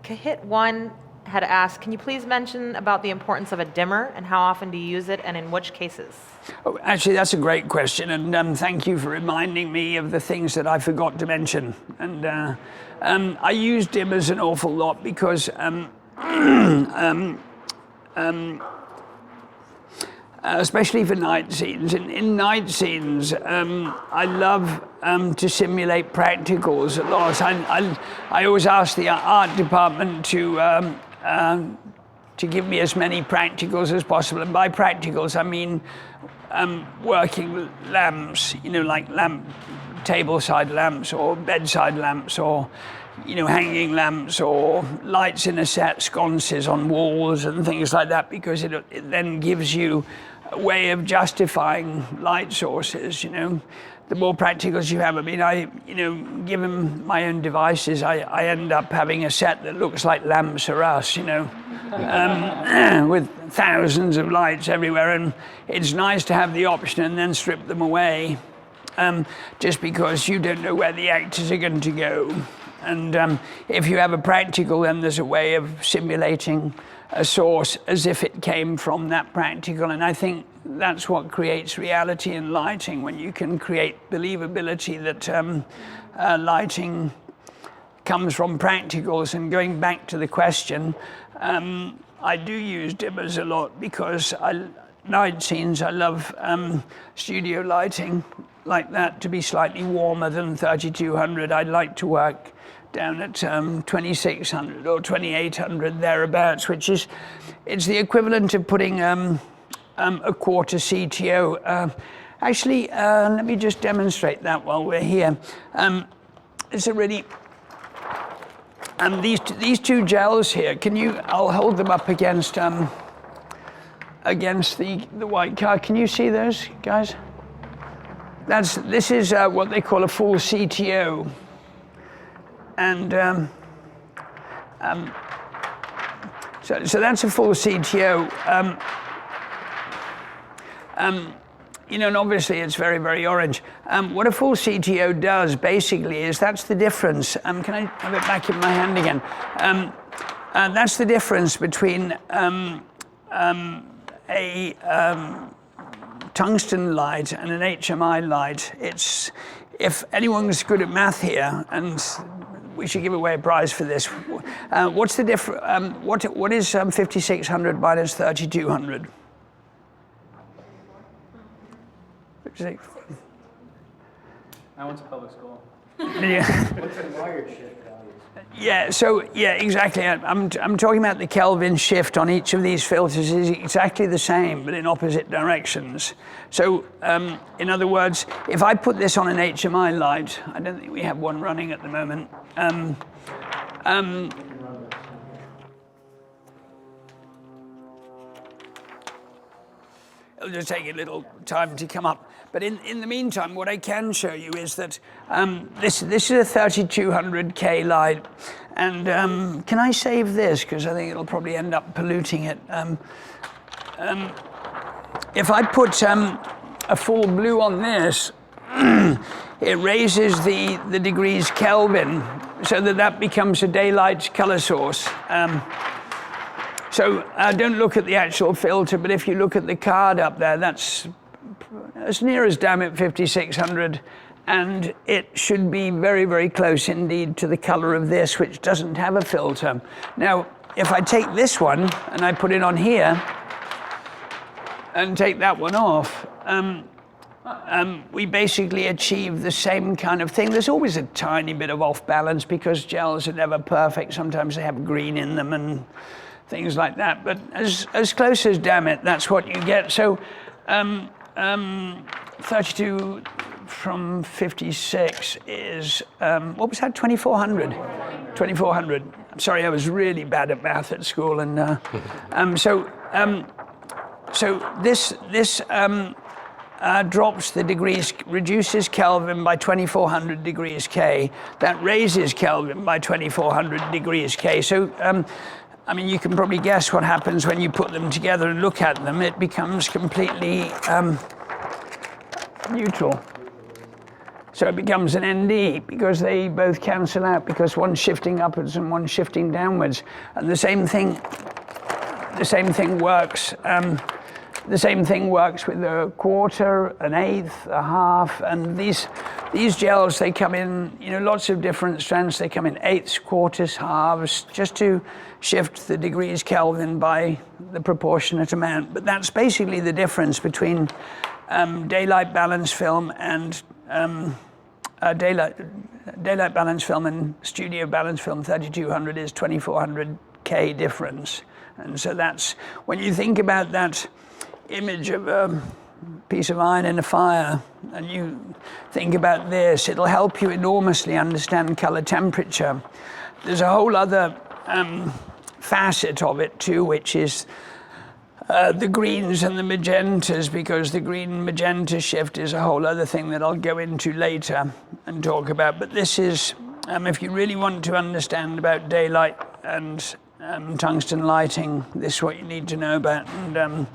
Kahit one had asked, can you please mention about the importance of a dimmer and how often do you use it and in which cases? Oh, actually, that's a great question, and thank you for reminding me of the things that I forgot to mention. And I use dimmers an awful lot because especially for night scenes. In night scenes, I love to simulate practicals a lot. I always ask the art department to give me as many practicals as possible. And by practicals, I mean working lamps, like table-side lamps or bedside lamps or hanging lamps or lights in a set, sconces on walls and things like that, because it then gives you a way of justifying light sources. The more practicals you have, given my own devices, I end up having a set that looks like Lamps Are Us, with thousands of lights everywhere, and it's nice to have the option and then strip them away, just because you don't know where the actors are going to go. And if you have a practical, then there's a way of simulating a source as if it came from that practical. And I think that's what creates reality in lighting, when you can create believability that lighting comes from practicals. And going back to the question, I do use dimmers a lot because night scenes, I love studio lighting like that to be slightly warmer than 3200. I'd like to work down at 2600 or 2800 thereabouts, which is, it's the equivalent of putting a quarter CTO. Actually, let me just demonstrate that while we're here. It's a really, these two gels here, I'll hold them up against the white card. Can you see those, guys? This is what they call a full CTO. And so that's a full CTO. And obviously it's very, very orange. What a full CTO does basically is, that's the difference. Can I have it back in my hand again? That's the difference between a tungsten light and an HMI light. If anyone's good at math here, and we should give away a prize for this, what's the difference? What is 5600 minus 3200? I went to public school. Yeah. What's the wired shift values? Yeah, exactly. I'm talking about the Kelvin shift on each of these filters is exactly the same, but in opposite directions. So, in other words, if I put this on an HMI light, I don't think we have one running at the moment. It'll just take a little time to come up. But in the meantime, what I can show you is that this is a 3200K light. And can I save this? Because I think it'll probably end up polluting it. If I put a full blue on this, it raises the degrees Kelvin so that becomes a daylight color source. So don't look at the actual filter, but if you look at the card up there, that's as near as damn it 5600, and it should be very, very close indeed to the color of this, which doesn't have a filter. Now, if I take this one and I put it on here and take that one off, we basically achieve the same kind of thing. There's always a tiny bit of off balance because gels are never perfect. Sometimes they have green in them and things like that, but as close as damn it, that's what you get. So 32 from 56 is, what was that, 2400? 2400. I'm sorry, I was really bad at math at school, and so this drops the degrees, reduces Kelvin by 2400 degrees K. That raises Kelvin by 2400 degrees K. So I mean, you can probably guess what happens when you put them together and look at them. It becomes completely neutral. So it becomes an ND because they both cancel out because one's shifting upwards and one's shifting downwards. And the same thing works. The same thing works with a quarter, an eighth, a half, and these gels, they come in, lots of different strengths. They come in eighths, quarters, halves, just to shift the degrees Kelvin by the proportionate amount. But that's basically the difference between daylight balance film and daylight balance film and studio balance film. 3200 is 2400K difference. And so that's, when you think about that image of a piece of iron in a fire, and you think about this, it'll help you enormously understand color temperature. There's a whole other facet of it too, which is the greens and the magentas, because the green magenta shift is a whole other thing that I'll go into later and talk about. But this is, if you really want to understand about daylight and tungsten lighting, this is what you need to know about. And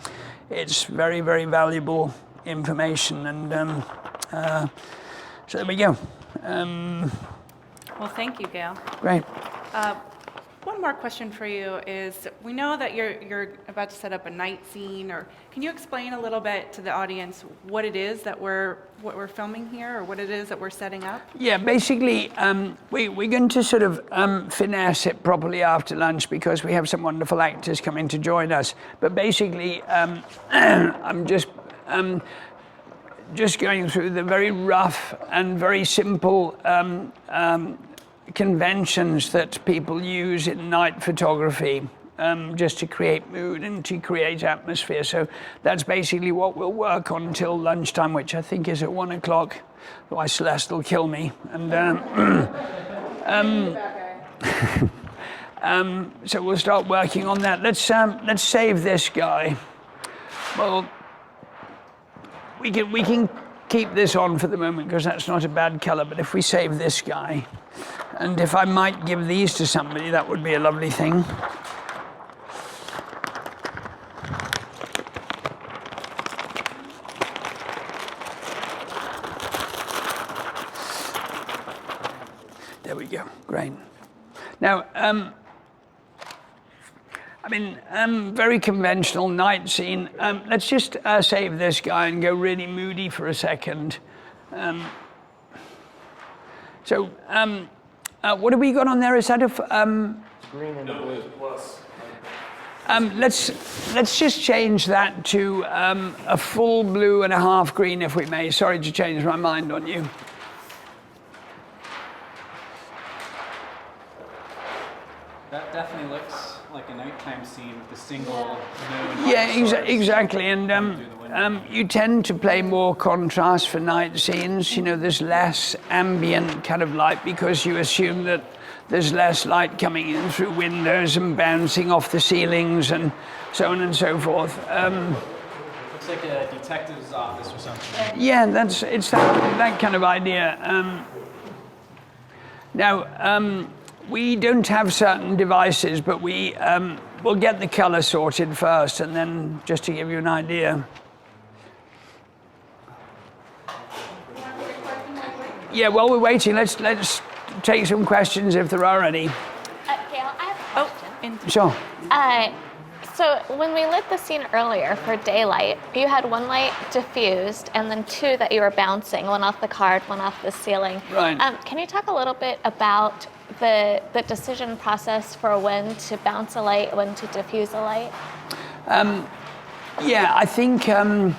it's very, very valuable information. And so there we go. Well, thank you, Gail. Great. One more question for you is, we know that you're about to set up a night scene, or can you explain a little bit to the audience what it is that we're filming here, or what it is that we're setting up? Yeah, basically, we're going to sort of finesse it properly after lunch because we have some wonderful actors coming to join us. But basically, I'm just going through the very rough and very simple conventions that people use in night photography, just to create mood and to create atmosphere. So that's basically what we'll work on until lunchtime, which I think is at 1 o'clock. Otherwise Celeste will kill me. And so we'll start working on that. Let's save this guy. Well, we can keep this on for the moment because that's not a bad color. But if we save this guy, and if I might give these to somebody, that would be a lovely thing. There we go, great. Now, very conventional night scene. Let's just save this guy and go really moody for a second. What have we got on there? Is that green and blue plus? let's just change that to a full blue and a half green, if we may. Sorry to change my mind on you. That definitely looks like a nighttime scene with a single moon. Yeah, exactly. And you tend to play more contrast for night scenes. You know, there's less ambient kind of light because you assume that there's less light coming in through windows and bouncing off the ceilings and so on and so forth. Looks like a detective's office or something. Yeah, it's that kind of idea. Now, we don't have certain devices, but we'll get the color sorted first, and then just to give you an idea. Yeah, while we're waiting, let's take some questions if there are any. Gail, I have a question. Sure. So when we lit the scene earlier for daylight, you had one light diffused and then two that you were bouncing, one off the card, one off the ceiling. Right. Can you talk a little bit about the decision process for when to bounce a light, when to diffuse a light? Yeah, I think I'm,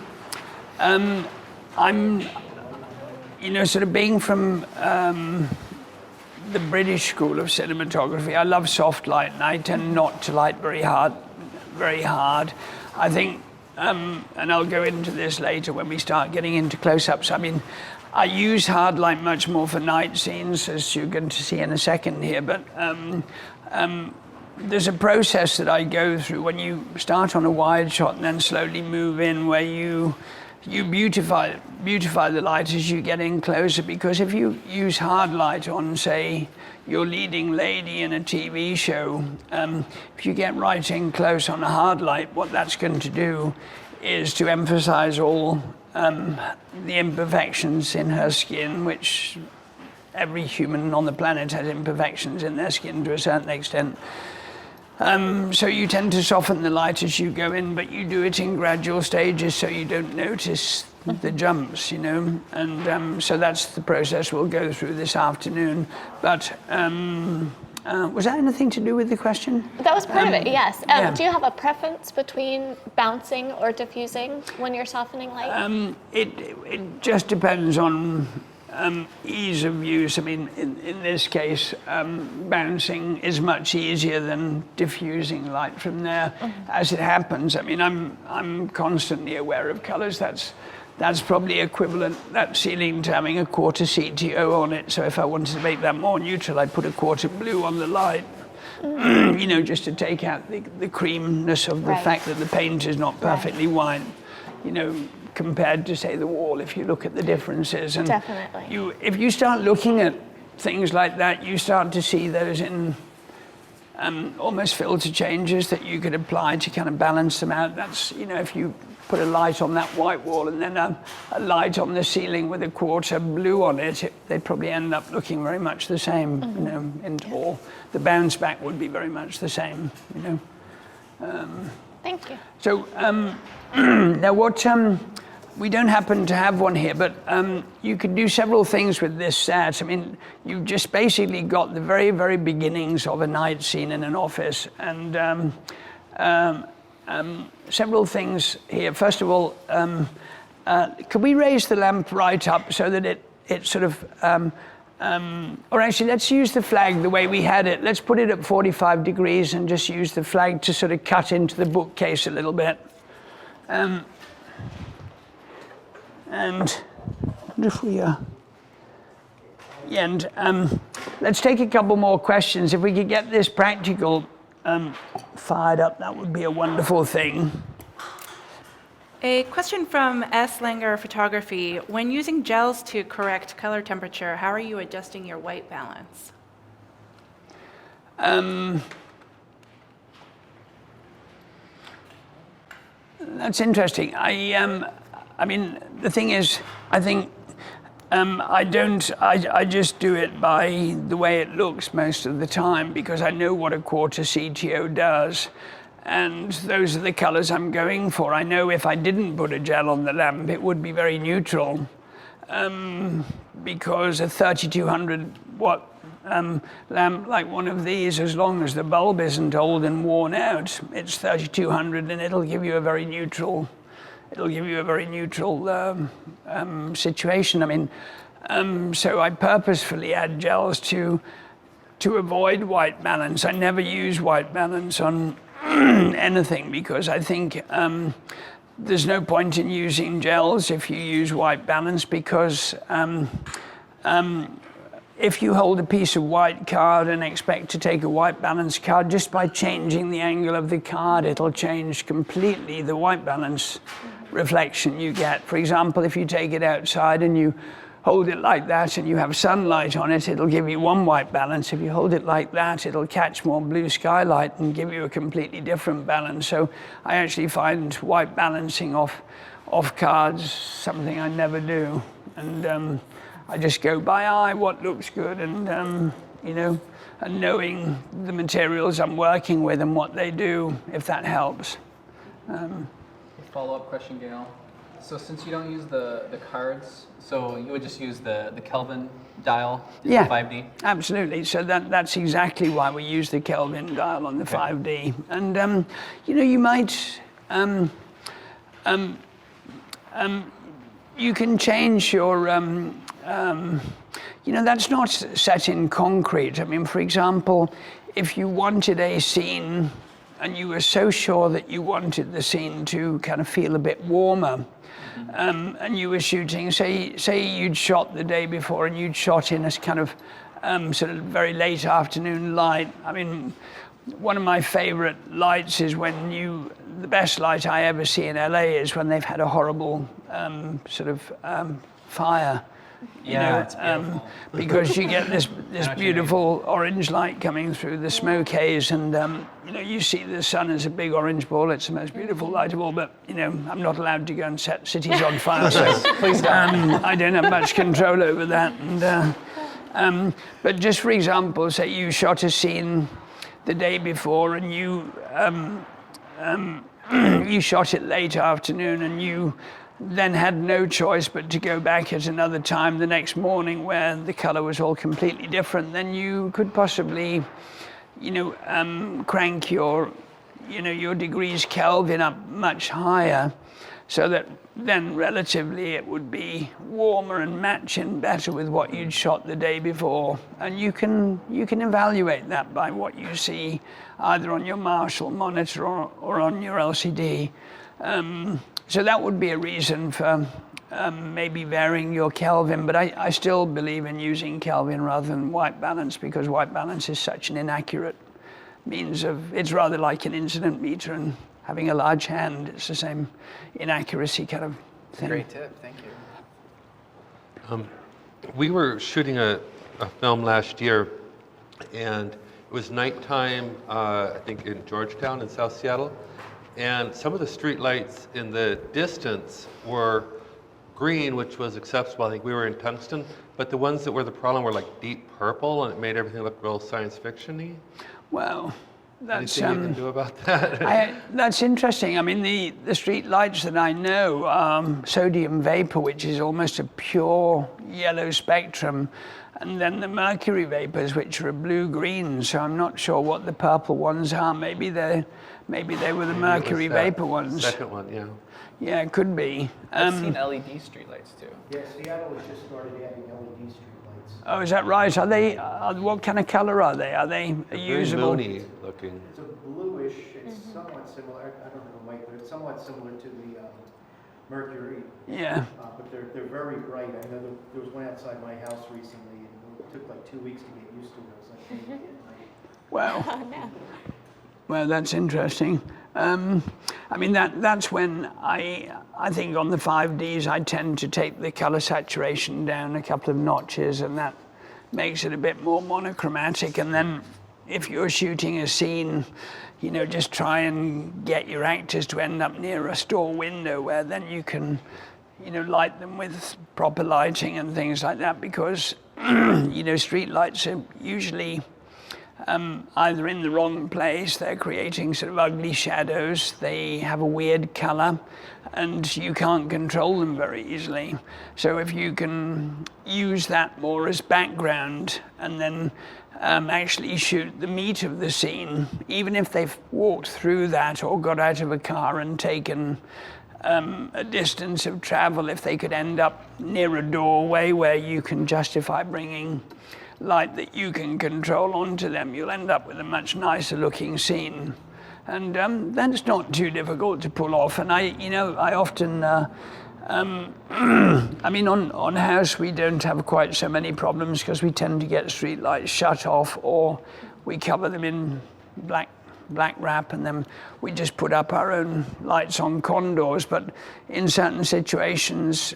sort of being from the British school of cinematography. I love soft light, and I tend not to light very hard. I think, and I'll go into this later when we start getting into close-ups. I mean, I use hard light much more for night scenes, as you're going to see in a second here, but there's a process that I go through when you start on a wide shot and then slowly move in, where you beautify the light as you get in closer, because if you use hard light on, say, your leading lady in a TV show, if you get right in close on a hard light, what that's going to do is to emphasize all the imperfections in her skin, which every human on the planet has imperfections in their skin to a certain extent. So you tend to soften the light as you go in, but you do it in gradual stages so you don't notice the jumps, you know. And so that's the process we'll go through this afternoon. But was that anything to do with the question? That was part of it, yes. yeah. Do you have a preference between bouncing or diffusing when you're softening light? It just depends on ease of use. I mean, in this case, bouncing is much easier than diffusing light from there. As it happens, I mean, I'm constantly aware of colors. That's probably equivalent, that ceiling, to having a quarter CTO on it. So if I wanted to make that more neutral, I'd put a quarter blue on the light, you know, just to take out the creamness of the fact that the paint is not perfectly white, you know, compared to, say, the wall, if you look at the differences. And Definitely. if you start looking at things like that, you start to see those in almost filter changes that you could apply to kind of balance them out. That's, you know, if you put a light on that white wall and then a light on the ceiling with a quarter blue on it, they'd probably end up looking very much the same, you know, or the bounce back would be very much the same, you know. Thank you. So now what, we don't happen to have one here, but you could do several things with this set. I mean, you've just basically got the very, very beginnings of a night scene in an office, and several things here. First of all, could we raise the lamp right up so that it sort of, or actually, let's use the flag the way we had it. Let's put it at 45 degrees and just use the flag to sort of cut into the bookcase a little bit. And if we let's take a couple more questions. If we could get this practical fired up, that would be a wonderful thing. A question from S. Langer Photography. When using gels to correct color temperature, how are you adjusting your white balance? That's interesting. I mean, the thing is, I think I just do it by the way it looks most of the time, because I know what a quarter CTO does. And those are the colors I'm going for. I know if I didn't put a gel on the lamp, it would be very neutral, because a 3200 watt lamp like one of these, as long as the bulb isn't old and worn out, it's 3200 and it'll give you a very neutral situation. I mean, so I purposefully add gels to avoid white balance. I never use white balance on anything, because I think there's no point in using gels if you use white balance, because if you hold a piece of white card and expect to take a white balance card, just by changing the angle of the card, it'll change completely the white balance reflection you get. For example, if you take it outside and you hold it like that and you have sunlight on it, it'll give you one white balance. If you hold it like that, it'll catch more blue skylight and give you a completely different balance. So I actually find white balancing off cards something I never do. And I just go by eye, what looks good, and you know, and knowing the materials I'm working with and what they do, if that helps. Follow-up question, Gail. So since you don't use the cards, so you would just use the Kelvin dial, the 5D? Absolutely. So that's exactly why we use the Kelvin dial on the 5D. And you know, you might you can change your you know, that's not set in concrete. I mean, for example, if you wanted a scene and you were so sure that you wanted the scene to kind of feel a bit warmer, and you were shooting, say you'd shot the day before and you'd shot in a kind of sort of very late afternoon light. I mean, one of my favorite lights is when the best light I ever see in LA is when they've had a horrible sort of fire It's beautiful. because you get this beautiful orange light coming through the smoke haze, and you see the sun as a big orange ball. It's the most beautiful light of all, but I'm not allowed to go and set cities on fire, so Please don't. I don't have much control over that. And but just for example, say you shot a scene the day before, and you you shot it late afternoon, and you then had no choice but to go back at another time the next morning where the color was all completely different, then you could possibly, crank your degrees Kelvin up much higher, so that then relatively it would be warmer and matching better with what you'd shot the day before. And you can evaluate that by what you see either on your Marshall monitor or on your LCD. So that would be a reason for maybe varying your Kelvin, but I still believe in using Kelvin rather than white balance, because white balance is such an inaccurate means of, it's rather like an incident meter, and having a large hand, it's the same inaccuracy kind of thing. Great tip, thank you. We were shooting a film last year, and it was nighttime, I think in Georgetown in South Seattle, and some of the street lights in the distance were green, which was acceptable. I think we were in tungsten, but the ones that were the problem were like deep purple, and it made everything look real science fiction-y. Well, that's Anything you can do about that? that's interesting. I mean, the street lights that I know are sodium vapor, which is almost a pure yellow spectrum, and then the mercury vapors, which are a blue-green. So I'm not sure what the purple ones are. Maybe they were the mercury vapor ones. Second one, yeah. Yeah, it could be. I've seen LED streetlights too. Yeah, Seattle has just started adding LED streetlights. Oh, is that right? Are they? What kind of color are they? Are they They're usable? very moony looking. It's a bluish, it's somewhat similar, I don't know the white, but it's somewhat similar to the mercury, Yeah. but they're very bright. I know there was one outside my house recently, and it took like 2 weeks to get used to it. It was like changing it at night. Well. Well, that's interesting. I mean, that's when I think on the 5Ds I tend to take the color saturation down a couple of notches, and that makes it a bit more monochromatic. And then if you're shooting a scene, just try and get your actors to end up near a store window where then you can, light them with proper lighting and things like that, because, street lights are usually either in the wrong place, they're creating sort of ugly shadows, they have a weird color, and you can't control them very easily. So if you can use that more as background and then actually shoot the meat of the scene, even if they've walked through that or got out of a car and taken a distance of travel, if they could end up near a doorway where you can justify bringing light that you can control onto them, you'll end up with a much nicer looking scene. And that's not too difficult to pull off. And I often, I mean, on house we don't have quite so many problems because we tend to get street lights shut off, or we cover them in black wrap, and then we just put up our own lights on condors. But in certain situations,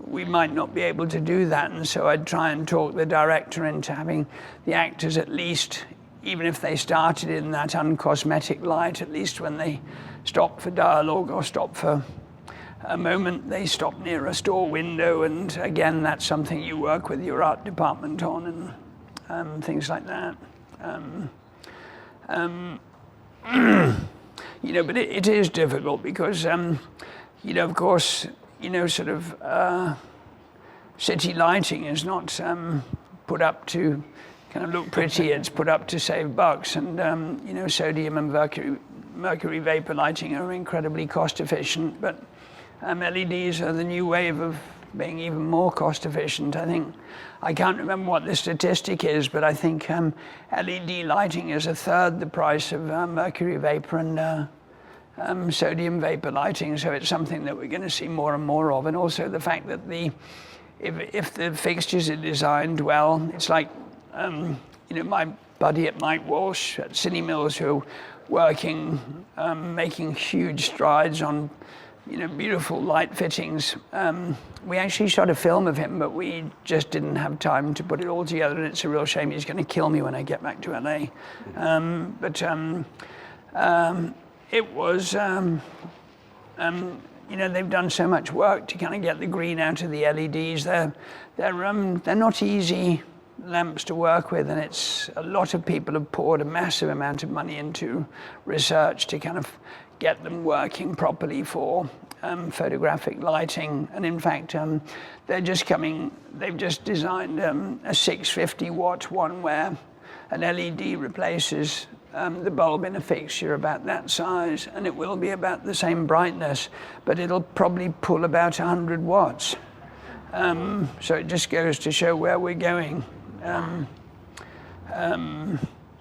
we might not be able to do that, and so I'd try and talk the director into having the actors, at least, even if they started in that uncosmetic light, at least when they stop for dialogue or stop for a moment, they stop near a store window. And again, that's something you work with your art department on, and things like that. But it is difficult because, of course, sort of city lighting is not put up to kind of look pretty, it's put up to save bucks. And, sodium and mercury vapor lighting are incredibly cost efficient, but LEDs are the new wave of being even more cost efficient. I can't remember what the statistic is, but I think LED lighting is a third the price of mercury vapor and sodium vapor lighting, so it's something that we're going to see more and more of. And also the fact that if the fixtures are designed well, it's like my buddy at Mike Walsh at Cine Mills, who are working, making huge strides on beautiful light fittings. We actually shot a film of him, but we just didn't have time to put it all together, and it's a real shame. He's going to kill me when I get back to LA. It was, they've done so much work to kind of get the green out of the LEDs. They're not easy lamps to work with, and a lot of people have poured a massive amount of money into research to kind of get them working properly for photographic lighting. And in fact, they've just designed a 650 watt one where an LED replaces the bulb in a fixture about that size, and it will be about the same brightness, but it'll probably pull about 100 watts. So it just goes to show where we're going. Now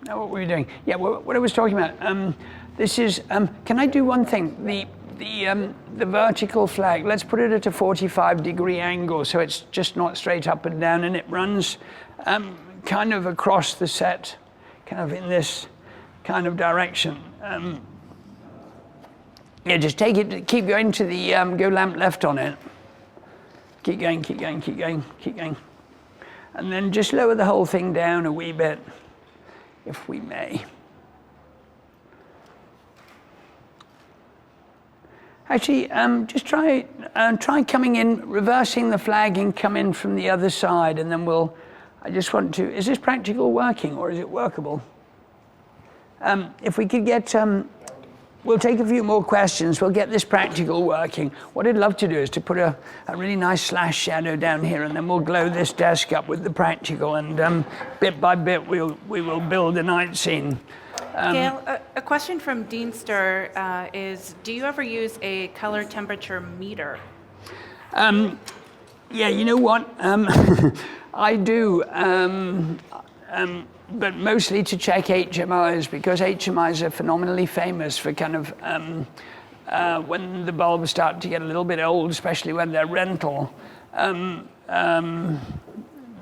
what were we doing? Yeah, what I was talking about. This is, can I do one thing? The vertical flag, let's put it at a 45-degree angle so it's just not straight up and down, and it runs kind of across the set, kind of in this kind of direction. Yeah, just take it, keep going to the, go lamp left on it. Keep going, keep going, keep going, keep going. And then just lower the whole thing down a wee bit, if we may. Actually, just try coming in, reversing the flag and come in from the other side, and then I just want to, is this practical working or is it workable? If we could get, we'll take a few more questions, we'll get this practical working. What I'd love to do is to put a really nice slash shadow down here, and then we'll glow this desk up with the practical, and bit by bit we will build a night scene. Gail, a question from Deanster is, do you ever use a color temperature meter? Yeah, you know what? I do, but mostly to check HMIs, because HMIs are phenomenally famous for kind of, when the bulbs start to get a little bit old, especially when they're rental,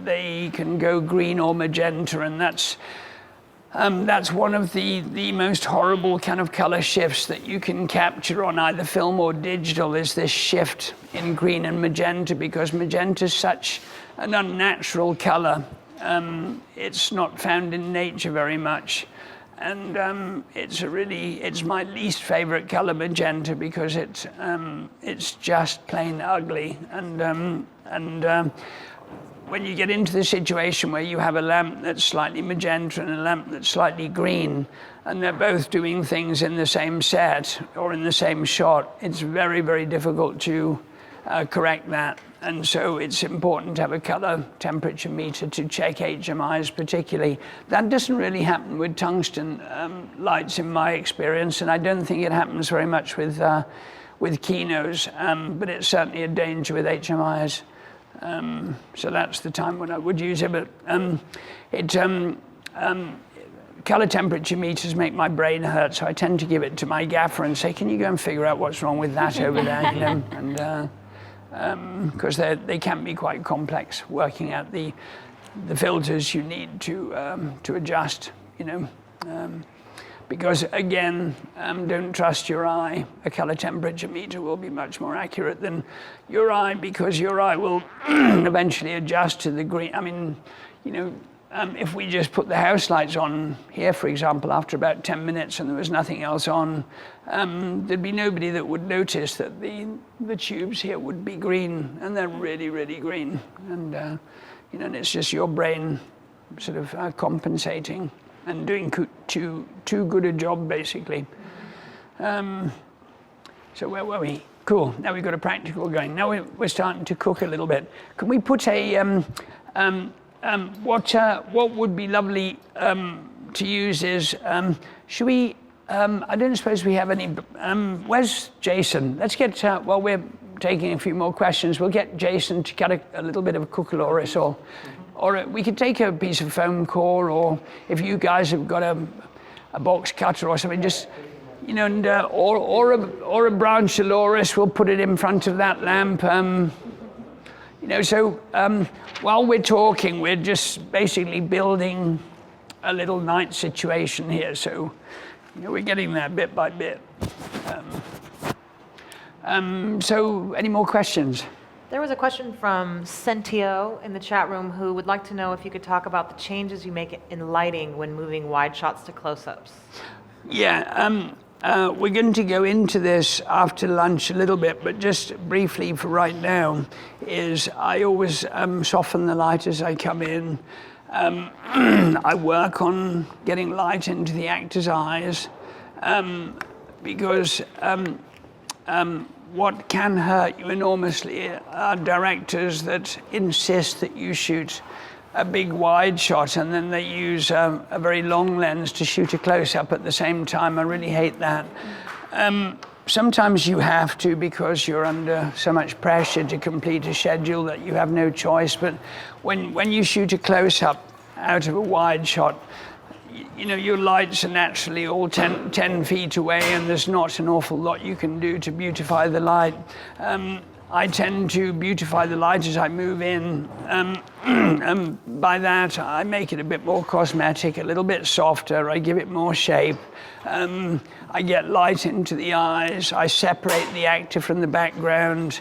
they can go green or magenta, and that's one of the most horrible kind of color shifts that you can capture on either film or digital, is this shift in green and magenta, because magenta is such an unnatural color. It's not found in nature very much, and it's my least favorite color, magenta, because it's just plain ugly. And when you get into the situation where you have a lamp that's slightly magenta and a lamp that's slightly green, and they're both doing things in the same set or in the same shot, it's very, very difficult to correct that. And so it's important to have a color temperature meter to check HMIs particularly. That doesn't really happen with tungsten lights in my experience, and I don't think it happens very much with Kinos, but it's certainly a danger with HMIs. So that's the time when I would use it, but color temperature meters make my brain hurt, so I tend to give it to my gaffer and say, can you go and figure out what's wrong with that over there, you know? And because they can be quite complex, working out the filters you need to adjust, you know. Because again, don't trust your eye. A color temperature meter will be much more accurate than your eye, because your eye will eventually adjust to the green. I mean, you know, if we just put the house lights on here, for example, after about 10 minutes and there was nothing else on, there'd be nobody that would notice that the tubes here would be green, and they're really, really green. And, you know, and it's just your brain sort of compensating and doing too good a job, basically. So where were we? Cool, now we've got a practical going. Now we're starting to cook a little bit. Can we put a, what would be lovely to use is, should we, I don't suppose we have any, where's Jason? Let's get, while we're taking a few more questions, we'll get Jason to cut a little bit of Cucaloris, or we could take a piece of foam core, or if you guys have got a box cutter or something, just, you know, and, or a branchioloris, we'll put it in front of that lamp. You know, so while we're talking, we're just basically building a little night situation here. So, you know, we're getting there bit by bit. So any more questions? There was a question from Sentio in the chat room who would like to know if you could talk about the changes you make in lighting when moving wide shots to close-ups. Yeah, we're going to go into this after lunch a little bit, but just briefly for right now, is I always soften the light as I come in. I work on getting light into the actor's eyes, because what can hurt you enormously are directors that insist that you shoot a big wide shot and then they use a very long lens to shoot a close-up at the same time. I really hate that. Sometimes you have to because you're under so much pressure to complete a schedule that you have no choice, but when you shoot a close-up out of a wide shot, you know, your lights are naturally all 10 feet away and there's not an awful lot you can do to beautify the light. I tend to beautify the light as I move in. By that, I make it a bit more cosmetic, a little bit softer. I give it more shape. I get light into the eyes. I separate the actor from the background.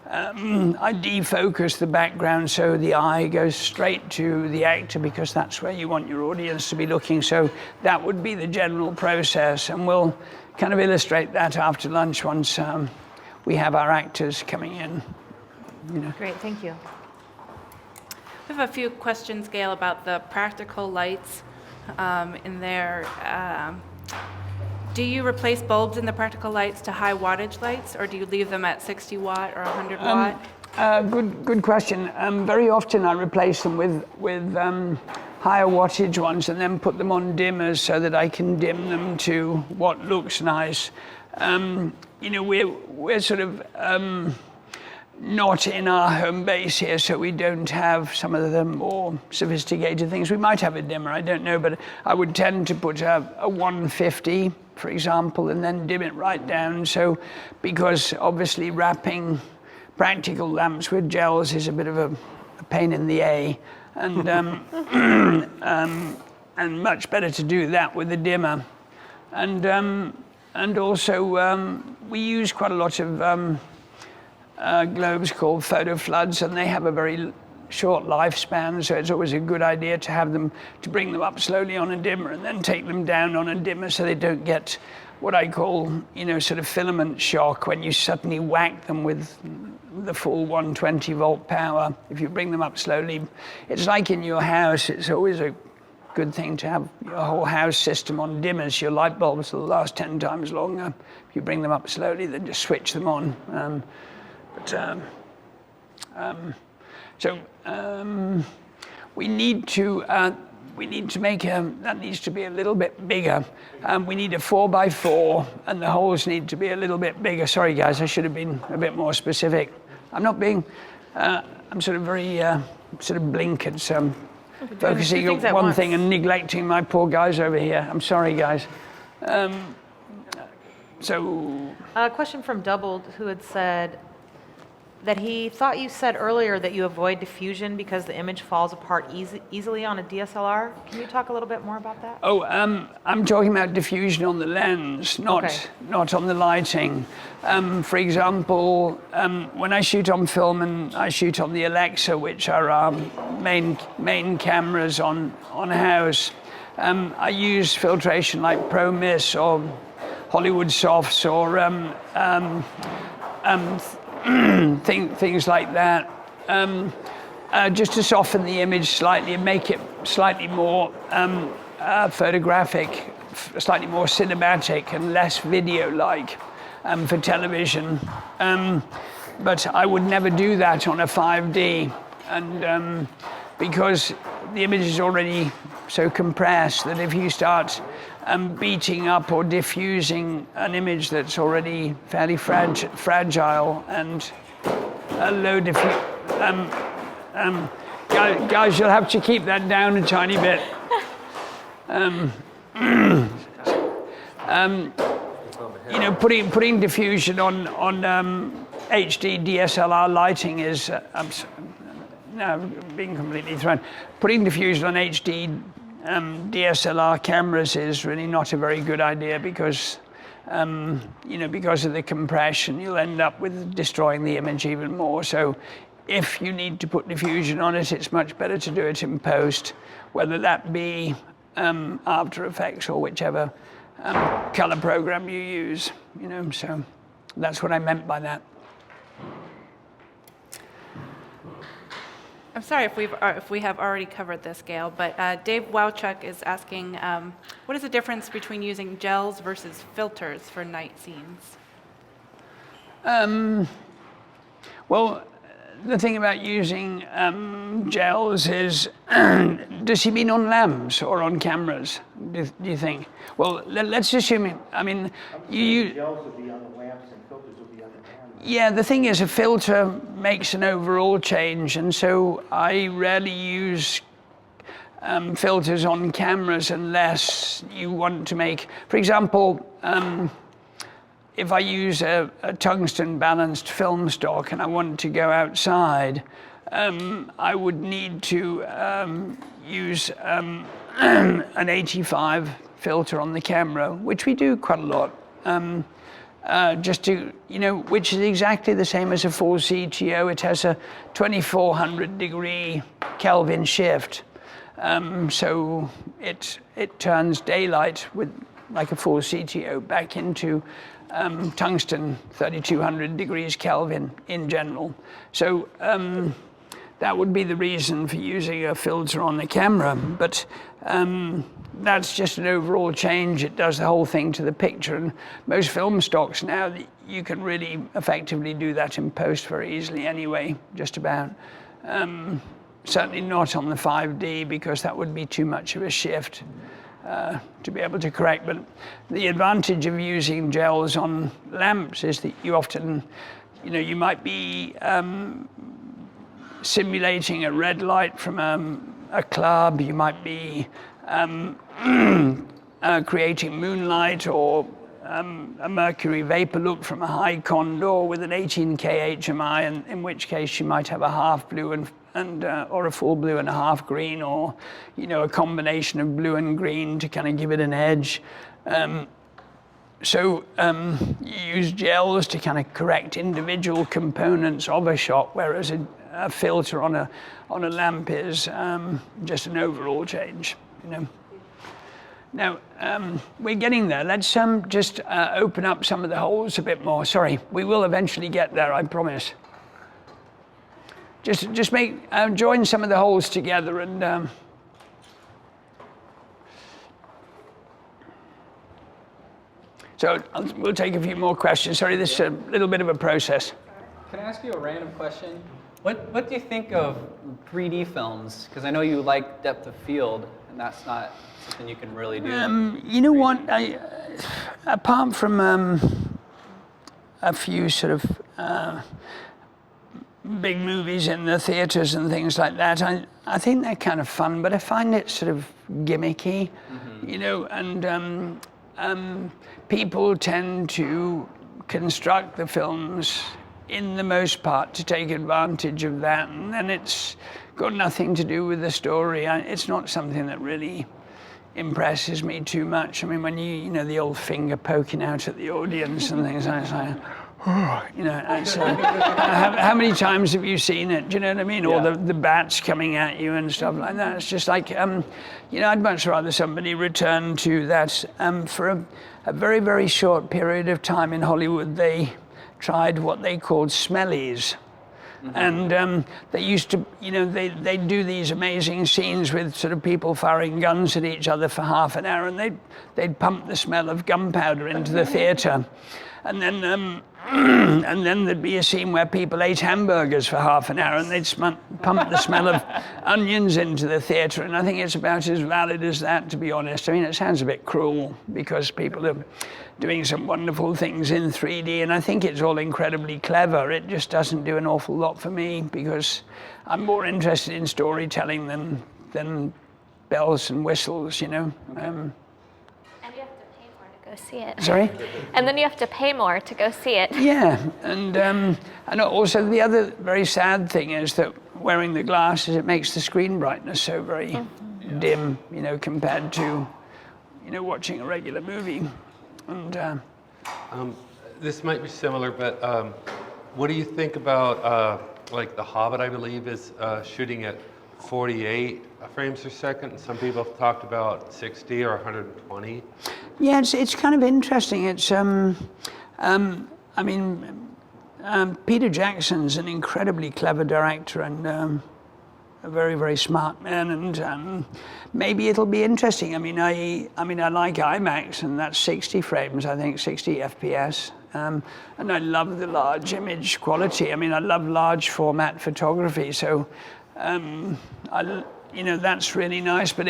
I defocus the background so the eye goes straight to the actor because that's where you want your audience to be looking. So that would be the general process, and we'll kind of illustrate that after lunch once we have our actors coming in. You know. Great, thank you. We have a few questions, Gail, about the practical lights in there. Do you replace bulbs in the practical lights to high wattage lights, or do you leave them at 60 watt or 100 watt? Good question. Very often I replace them with higher wattage ones and then put them on dimmers so that I can dim them to what looks nice. You know, we're sort of not in our home base here, so we don't have some of the more sophisticated things. We might have a dimmer, I don't know, but I would tend to put a 150, for example, and then dim it right down. So, because obviously wrapping practical lamps with gels is a bit of a pain in the A, and and much better to do that with a dimmer. And also we use quite a lot of globes called photo floods, and they have a very short lifespan, so it's always a good idea to have them, to bring them up slowly on a dimmer and then take them down on a dimmer so they don't get what I call, you know, sort of filament shock when you suddenly whack them with the full 120 volt power. If you bring them up slowly, it's like in your house, it's always a good thing to have your whole house system on dimmers. Your light bulbs will last 10 times longer. If you bring them up slowly, then just switch them on. We need to make that needs to be a little bit bigger. We need a 4x4, and the holes need to be a little bit bigger. Sorry, guys, I should have been a bit more specific. I'm not being. I'm sort of very sort of blinkered. So I'm focusing on one thing and neglecting my poor guys over here. I'm sorry, guys. A question from Doubled, who had said that he thought you said earlier that you avoid diffusion because the image falls apart easily on a DSLR. Can you talk a little bit more about that? Oh, I'm talking about diffusion on the lens, not on the lighting. For example, when I shoot on film and I shoot on the Alexa, which are our main cameras on house, I use filtration like ProMIS or Hollywood Softs or things like that, just to soften the image slightly and make it slightly more photographic, slightly more cinematic and less video-like for television. But I would never do that on a 5D, and because the image is already so compressed that if you start beating up or diffusing an image that's already fairly fragile and a low guys, you'll have to keep that down a tiny bit. You know, putting diffusion on HD DSLR lighting is no, being completely thrown. Putting diffusion on HD DSLR cameras is really not a very good idea because because of the compression, you'll end up with destroying the image even more. So if you need to put diffusion on it, it's much better to do it in post, whether that be After Effects or whichever color program you use, so that's what I meant by that. I'm sorry if we have already covered this, Gail, but Dave Wowchuk is asking, what is the difference between using gels versus filters for night scenes? Well, the thing about using gels is, does he mean on lamps or on cameras, do you think? Well, let's assume, you Gels would be on the lamps and filters would be on the cameras. Yeah, the thing is, a filter makes an overall change, and so I rarely use filters on cameras unless you want to make, for example, if I use a tungsten balanced film stock and I want to go outside, I would need to use an 85 filter on the camera, which we do quite a lot. Just to, which is exactly the same as a full CTO. It has a 2400 degree Kelvin shift. So it turns daylight with like a full CTO back into tungsten 3200 degrees Kelvin in general. So that would be the reason for using a filter on the camera. But that's just an overall change. It does the whole thing to the picture. And most film stocks now, you can really effectively do that in post very easily anyway, just about. Certainly not on the 5D, because that would be too much of a shift to be able to correct. But the advantage of using gels on lamps is that you often, you might be simulating a red light from a club, you might be creating moonlight or a mercury vapor look from a high condor with an 18K HMI, and in which case you might have a half blue and or a full blue and a half green, or a combination of blue and green to kind of give it an edge. So you use gels to kind of correct individual components of a shot, whereas a filter on a lamp is just an overall change. Now, we're getting there. Let's just open up some of the holes a bit more. Sorry, we will eventually get there, I promise. Just join some of the holes together and so we'll take a few more questions. Sorry, this is a little bit of a process. Can I ask you a random question? What do you think of 3D films? Because I know you like depth of field, and that's not something you can really do. You know what? Apart from a few sort of big movies in the theaters and things like that, I think they're kind of fun, but I find it sort of gimmicky, and people tend to construct the films in the most part to take advantage of that, and then it's got nothing to do with the story. It's not something that really impresses me too much. I mean, when the old finger poking out at the audience and things like that, how many times have you seen it? Do you know what I mean? Or the bats coming at you and stuff like that. It's just like, I'd much rather somebody return to that. For a very, very short period of time in Hollywood, they tried what they called smellies. Mm-hmm. And they used to, they'd do these amazing scenes with sort of people firing guns at each other for half an hour, and they'd pump the smell of gunpowder into the theater. And then there'd be a scene where people ate hamburgers for half an hour, and they'd pump the smell of onions into the theater. And I think it's about as valid as that, to be honest. I mean, it sounds a bit cruel because people are doing some wonderful things in 3D, and I think it's all incredibly clever. It just doesn't do an awful lot for me because I'm more interested in storytelling than bells and whistles, And you have to pay more to go see it. Sorry? And then you have to pay more to go see it. Yeah, and also the other very sad thing is that wearing the glasses, it makes the screen brightness so very dim, compared to, watching a regular movie. And This might be similar, but what do you think about like The Hobbit, I believe, is shooting at 48 frames per second, and some people have talked about 60 or 120. Yeah, it's kind of interesting. It's I mean, Peter Jackson's an incredibly clever director and a very, very smart man, and maybe it'll be interesting. I mean, I like IMAX, and that's 60 frames, I think, 60 FPS. And I love the large image quality. I mean, I love large format photography, so that's really nice. But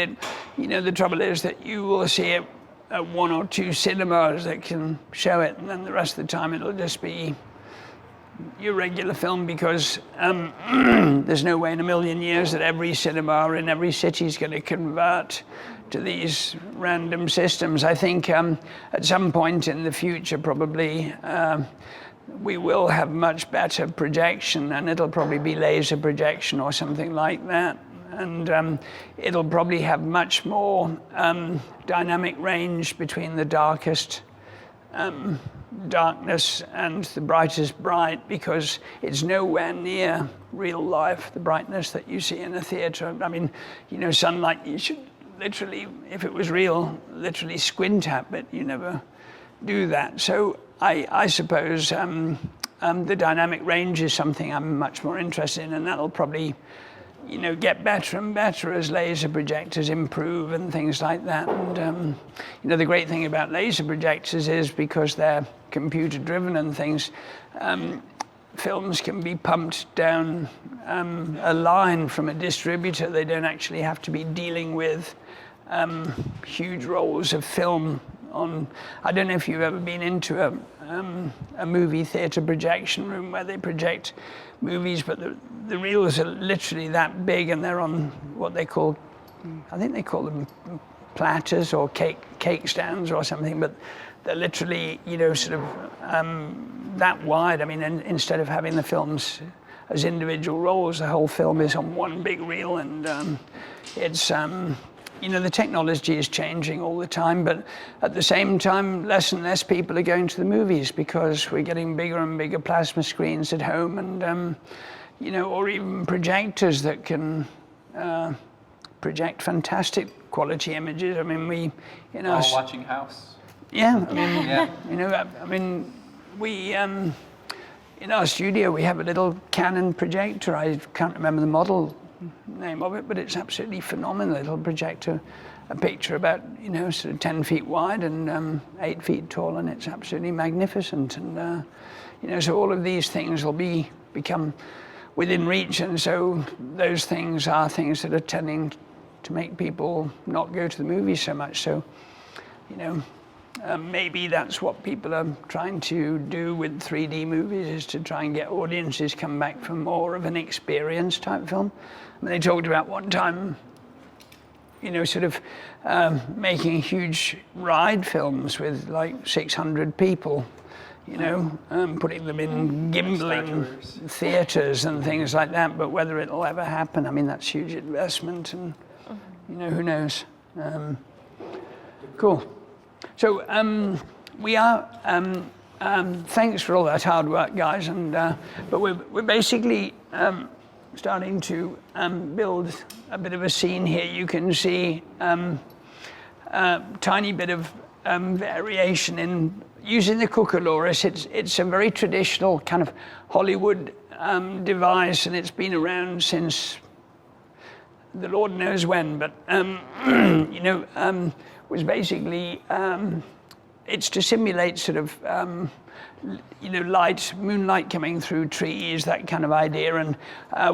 the trouble is that you will see it at one or two cinemas that can show it, and then the rest of the time it'll just be your regular film, because there's no way in a million years that every cinema in every city is going to convert to these random systems. I think at some point in the future, probably, we will have much better projection, and it'll probably be laser projection or something like that. And it'll probably have much more dynamic range between the darkest darkness and the brightest bright, because it's nowhere near real life, the brightness that you see in a theater. I mean, sunlight, you should literally, if it was real, literally squint at, but you never do that. So I suppose the dynamic range is something I'm much more interested in, and that'll probably get better and better as laser projectors improve and things like that. And the great thing about laser projectors is, because they're computer driven and things, films can be pumped down a line from a distributor. They don't actually have to be dealing with huge rolls of film on. I don't know if you've ever been into a movie theater projection room where they project movies, but the reels are literally that big, and they're on what they call, I think they call them platters or cake stands or something, but they're literally sort of that wide. I mean, instead of having the films as individual rolls, the whole film is on one big reel, and it's the technology is changing all the time, but at the same time, less and less people are going to the movies, because we're getting bigger and bigger plasma screens at home, and or even projectors that can project fantastic quality images. I mean, we Watching House. Yeah, I mean, Yeah. We in our studio we have a little Canon projector. I can't remember the model name of it, but it's absolutely phenomenal. It'll project a picture about sort of 10 feet wide and 8 feet tall, and it's absolutely magnificent. And so all of these things will become within reach, and so those things are things that are tending to make people not go to the movies so much. So maybe that's what people are trying to do with 3D movies, is to try and get audiences come back for more of an experience type film. I mean, they talked about one time, sort of making huge ride films with like 600 people, putting them in gimbaling theaters and things like that. But whether it'll ever happen, I mean, that's huge investment, and who knows. Cool. So we are. Thanks for all that hard work, guys. And but we're basically starting to build a bit of a scene here. You can see a tiny bit of variation in using the Cucurloris. It's a very traditional kind of Hollywood device, and it's been around since the Lord knows when. But was basically it's to simulate sort of moonlight coming through trees, that kind of idea. And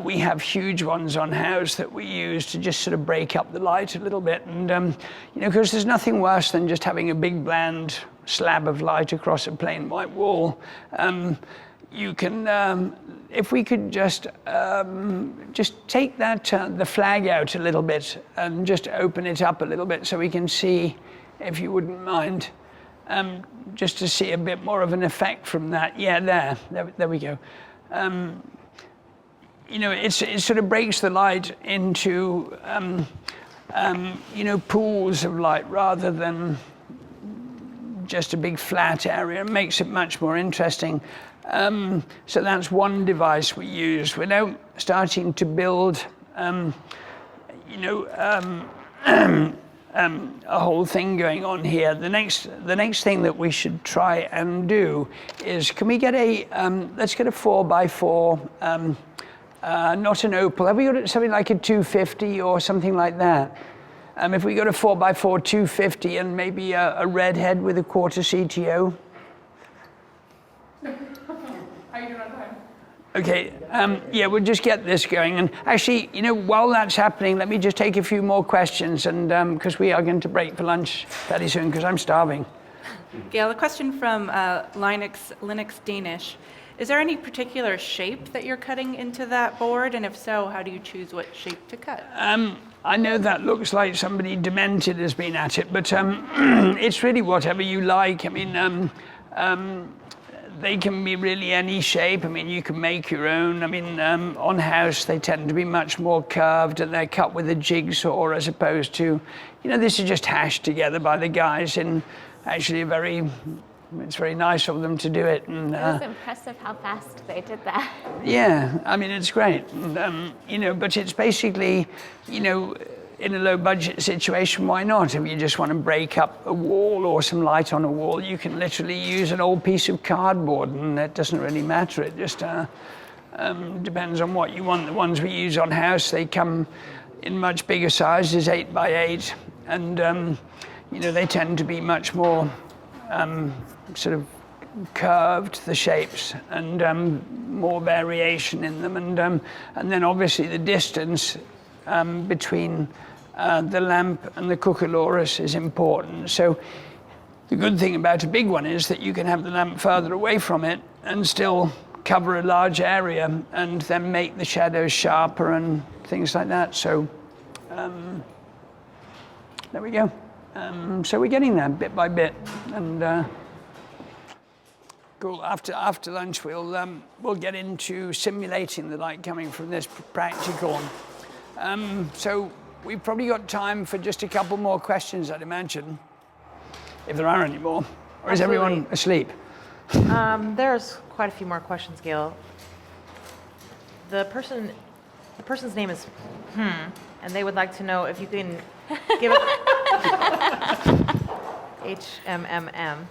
we have huge ones on house that we use to just sort of break up the light a little bit. And because there's nothing worse than just having a big bland slab of light across a plain white wall. You can, if we could just take that the flag out a little bit and just open it up a little bit so we can see, if you wouldn't mind, just to see a bit more of an effect from that. Yeah, there we go. It sort of breaks the light into pools of light rather than just a big flat area. It makes it much more interesting. So that's one device we use. We're now starting to build, a whole thing going on here. The next thing that we should try and do is, can we get let's get a 4x4, not an opal. Have we got something like a 250 or something like that? If we got a 4x4 250 and maybe a red head with a quarter CTO. Are you doing on time? Okay, yeah, we'll just get this going. And actually, while that's happening, let me just take a few more questions, and because we are going to break for lunch fairly soon, because I'm starving. Gail, a question from Linux Danish. Is there any particular shape that you're cutting into that board? And if so, how do you choose what shape to cut? I know that looks like somebody demented has been at it, but it's really whatever you like. I mean, they can be really any shape. I mean, you can make your own. I mean, on house, they tend to be much more curved, and they're cut with a jigsaw as opposed to, this is just hashed together by the guys in actually it's very nice of them to do it. And, It was impressive how fast they did that. yeah, I mean, it's great. And, but it's basically, in a low budget situation, why not? If you just want to break up a wall or some light on a wall, you can literally use an old piece of cardboard, and it doesn't really matter. It just depends on what you want. The ones we use on house, they come in much bigger sizes, 8x8, and they tend to be much more sort of curved, the shapes, and more variation in them, and then obviously the distance between the lamp and the cucullorus is important. So the good thing about a big one is that you can have the lamp further away from it and still cover a large area, and then make the shadows sharper and things like that. So there we go. So we're getting there bit by bit, and cool. After lunch, we'll get into simulating the light coming from this practical. So we've probably got time for just a couple more questions, I'd imagine, if there are any more. Or is everyone asleep? There's quite a few more questions, Gail. The person's name is and they would like to know if you can give it HMMM.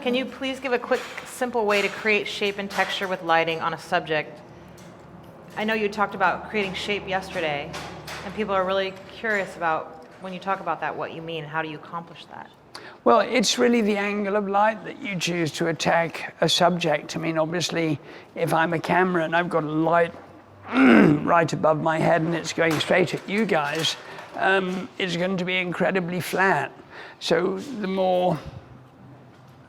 Can you please give a quick, simple way to create shape and texture with lighting on a subject? I know you talked about creating shape yesterday, and people are really curious about, when you talk about that, what you mean. How do you accomplish that? Well, it's really the angle of light that you choose to attack a subject. I mean, obviously, if I'm a camera and I've got a light right above my head and it's going straight at you guys, it's going to be incredibly flat. So the more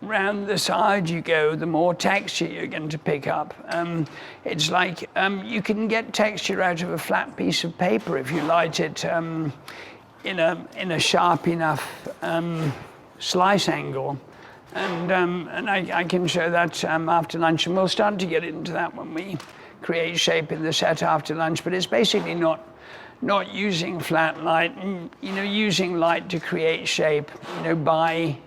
round the side you go, the more texture you're going to pick up. It's like you can get texture out of a flat piece of paper if you light it in a sharp enough slice angle. And I can show that after lunch, and we'll start to get into that when we create shape in the set after lunch. But it's basically not using flat light, and using light to create shape, by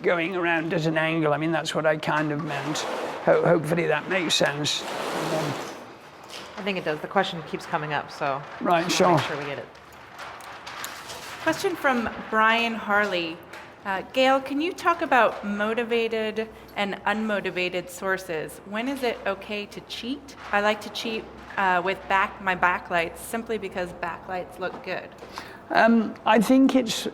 going around at an angle. I mean, that's what I kind of meant. Hopefully that makes sense. I think it does. The question keeps coming up, so Right, sure. make sure we get it. Question from Brian Harley. Gail, can you talk about motivated and unmotivated sources? When is it okay to cheat? I like to cheat with my backlights simply because backlights look good. I think it's,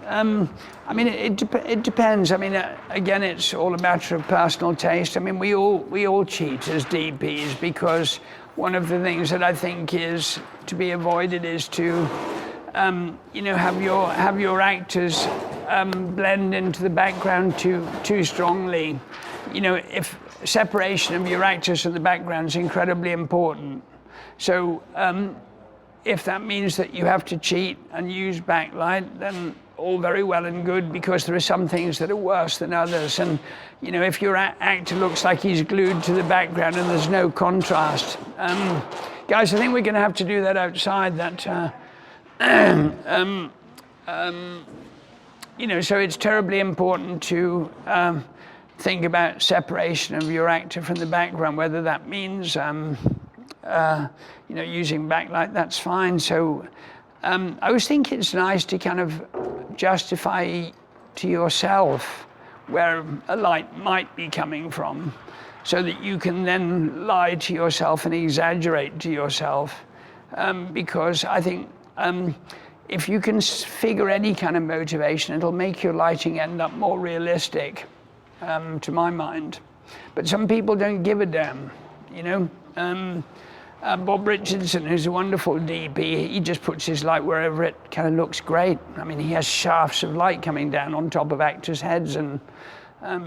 it depends. I mean, again, it's all a matter of personal taste. I mean, we all cheat as DPs, because one of the things that I think is to be avoided is to, have your actors blend into the background too strongly. If separation of your actors from the background is incredibly important. So if that means that you have to cheat and use backlight, then all very well and good, because there are some things that are worse than others. And if your actor looks like he's glued to the background and there's no contrast, guys, I think we're going to have to do that outside. That you know, so it's terribly important to think about separation of your actor from the background, whether that means, you know, using backlight, that's fine. So I always think it's nice to kind of justify to yourself where a light might be coming from, so that you can then lie to yourself and exaggerate to yourself. Because I think if you can figure any kind of motivation, it'll make your lighting end up more realistic, to my mind. But some people don't give a damn, you know. Bob Richardson, who's a wonderful DP, he just puts his light wherever it kind of looks great. I mean, he has shafts of light coming down on top of actors' heads, and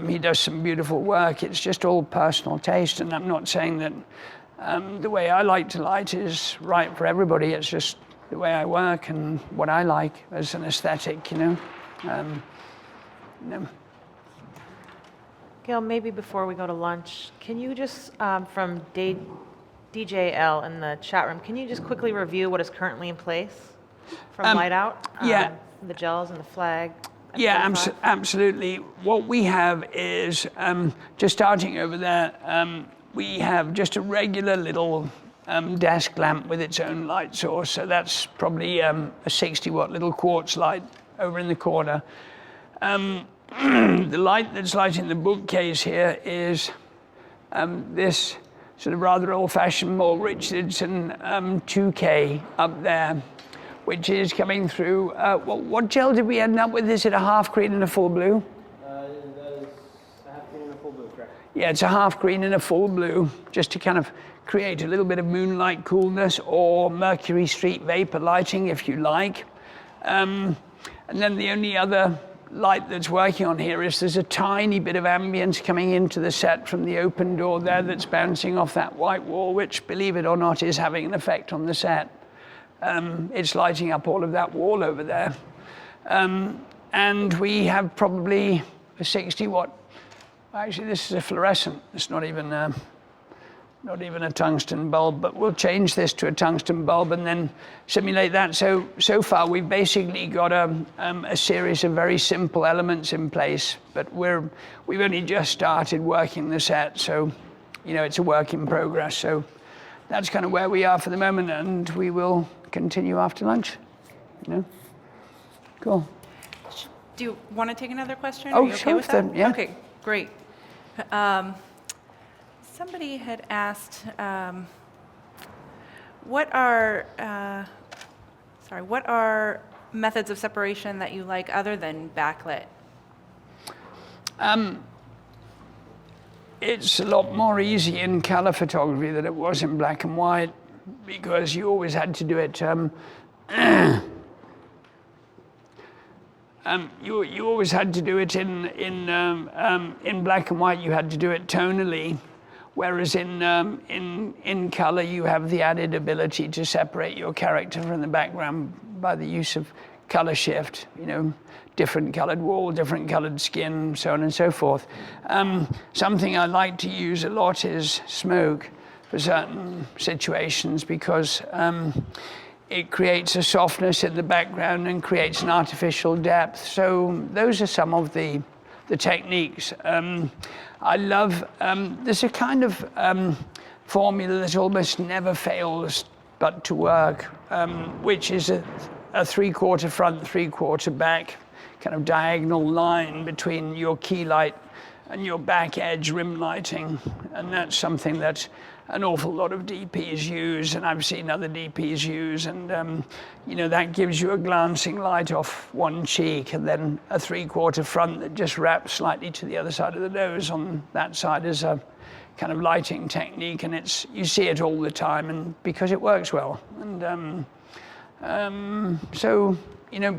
he does some beautiful work. It's just all personal taste, and I'm not saying that the way I like to light is right for everybody. It's just the way I work and what I like as an aesthetic, you know. You know. Gail, maybe before we go to lunch, can you just, from DJL in the chat room, can you just quickly review what is currently in place from Light Out? Yeah. The gels and the flag? Yeah, F45? absolutely. What we have is, just starting over there, we have just a regular little desk lamp with its own light source. So that's probably a 60-watt little quartz light over in the corner. The light that's lighting the bookcase here is this sort of rather old-fashioned Paul Richardson 2K up there, which is coming through. What gel did we end up with? Is it a half green and a full blue? That is a half green and a full blue, correct? Yeah, it's a half green and a full blue, just to kind of create a little bit of moonlight coolness or Mercury Street vapor lighting, if you like. And then the only other light that's working on here is there's a tiny bit of ambience coming into the set from the open door there that's bouncing off that white wall, which, believe it or not, is having an effect on the set. It's lighting up all of that wall over there. And we have probably a 60-watt. Actually, this is a fluorescent. It's not even a tungsten bulb, but we'll change this to a tungsten bulb and then simulate that. So far, we've basically got a series of very simple elements in place, but we've only just started working the set, so, you know, it's a work in progress. So that's kind of where we are for the moment, and we will continue after lunch, you know. Cool. Do you want to take another question? Oh, Are you okay sure, with that? then, yeah. Okay, great. Somebody had asked, what are methods of separation that you like other than backlit? It's a lot more easy in color photography than it was in black and white, because you always had to do it. You always had to do it in black and white. You had to do it tonally, whereas in color you have the added ability to separate your character from the background by the use of color shift. You know, different colored wall, different colored skin, so on and so forth. Something I like to use a lot is smoke for certain situations, because it creates a softness in the background and creates an artificial depth. So those are some of the techniques. I love, there's a kind of formula that almost never fails but to work, which is a 3/4 front, 3/4 back kind of diagonal line between your key light and your back edge rim lighting. And that's something that an awful lot of DPs use, and I've seen other DPs use, and you know, that gives you a glancing light off one cheek, and then a 3/4 front that just wraps slightly to the other side of the nose on that side as a kind of lighting technique, and you see it all the time, and because it works well. And so, you know,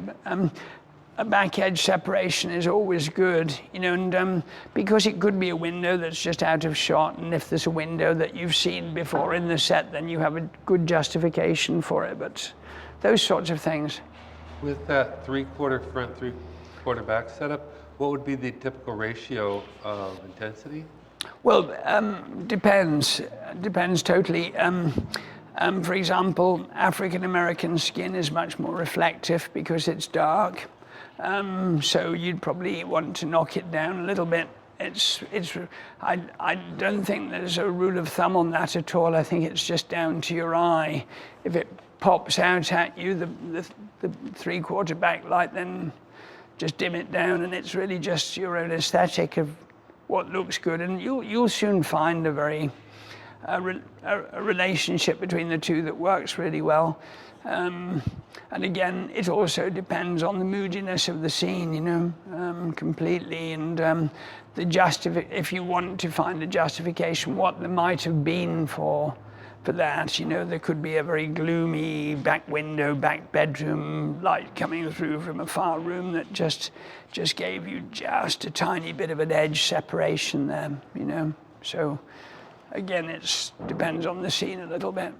a back edge separation is always good, you know, and because it could be a window that's just out of shot, and if there's a window that you've seen before in the set, then you have a good justification for it, but those sorts of things. With that 3/4 front, 3/4 back setup, what would be the typical ratio of intensity? Well, depends totally. For example, African American skin is much more reflective because it's dark. So you'd probably want to knock it down a little bit. I don't think there's a rule of thumb on that at all. I think it's just down to your eye. If it pops out at you, the 3/4 backlight, then just dim it down, and it's really just your own aesthetic of what looks good, and you'll soon find a relationship between the two that works really well. And again, it also depends on the moodiness of the scene, you know, completely. And if you want to find a justification, what there might have been for that, you know, there could be a very gloomy back window, back bedroom light coming through from a far room that just gave you just a tiny bit of an edge separation there, you know. So again, it depends on the scene a little bit.